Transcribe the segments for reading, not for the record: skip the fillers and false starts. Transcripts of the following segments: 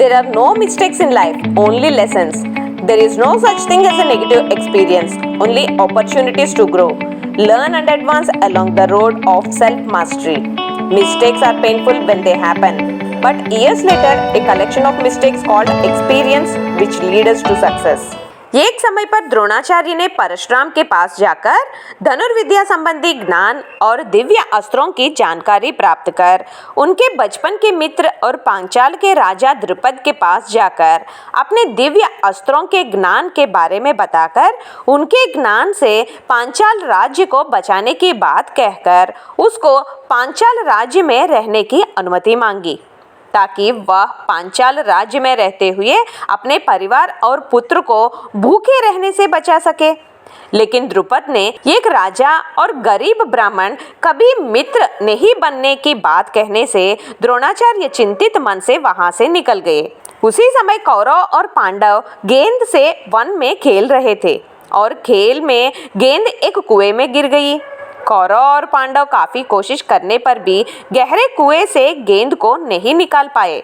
There are no mistakes in life, only lessons. There is no such thing as a negative experience, only opportunities to grow. Learn and advance along the road of self-mastery. Mistakes are painful when they happen, but years later, a collection of mistakes called experience which lead us to success. एक समय पर द्रोणाचार्य ने परशुराम के पास जाकर धनुर्विद्या संबंधी ज्ञान और दिव्य अस्त्रों की जानकारी प्राप्त कर उनके बचपन के मित्र और पांचाल के राजा द्रुपद के पास जाकर अपने दिव्य अस्त्रों के ज्ञान के बारे में बताकर उनके ज्ञान से पांचाल राज्य को बचाने की बात कहकर उसको पांचाल राज्य में रहने की अनुमति मांगी ताकि वह पांचाल राज्य में रहते हुए अपने परिवार और पुत्र को भूखे रहने से बचा सके। लेकिन द्रुपद ने एक राजा और गरीब ब्राह्मण कभी मित्र नहीं बनने की बात कहने से द्रोणाचार्य चिंतित मन से वहां से निकल गए। उसी समय कौरव और पांडव गेंद से वन में खेल रहे थे और खेल में गेंद एक कुएं में गिर गई। कौरव और पांडव काफी कोशिश करने पर भी गहरे कुएं से गेंद को नहीं निकाल पाए।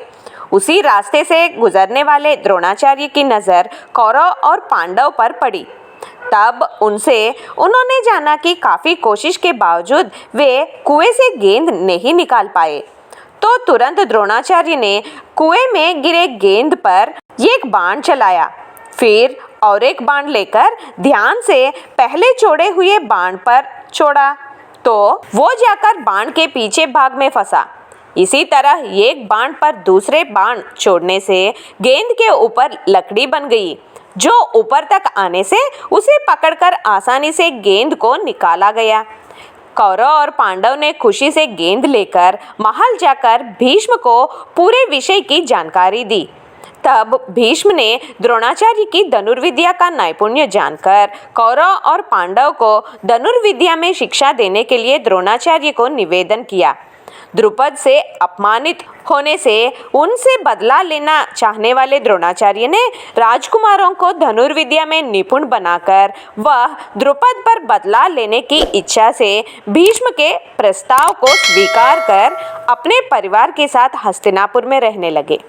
उसी रास्ते से गुजरने वाले द्रोणाचार्य की नजर कौरव और पांडव पर पड़ी। तब उन्होंने जाना कि काफी कोशिश के बावजूद वे कुएं से गेंद नहीं निकाल पाए, तो तुरंत द्रोणाचार्य ने कुएं में गिरे गेंद पर एक बाण चलाया, फिर और एक बाण लेकर ध्यान से पहले छोड़े हुए बाण पर छोड़ा तो वो जाकर बाण के पीछे भाग में फंसा। इसी तरह एक बाण पर दूसरे बाण छोड़ने से गेंद के ऊपर लकड़ी बन गई, जो ऊपर तक आने से उसे पकड़कर आसानी से गेंद को निकाला गया। कौरव और पांडव ने खुशी से गेंद लेकर महल जाकर भीष्म को पूरे विषय की जानकारी दी। तब भीष्म ने द्रोणाचार्य की धनुर्विद्या का नैपुण्य जानकर कौरव और पांडव को धनुर्विद्या में शिक्षा देने के लिए द्रोणाचार्य को निवेदन किया। द्रुपद से अपमानित होने से उनसे बदला लेना चाहने वाले द्रोणाचार्य ने राजकुमारों को धनुर्विद्या में निपुण बनाकर वह द्रुपद पर बदला लेने की इच्छा से भीष्म के प्रस्ताव को स्वीकार कर अपने परिवार के साथ हस्तिनापुर में रहने लगे।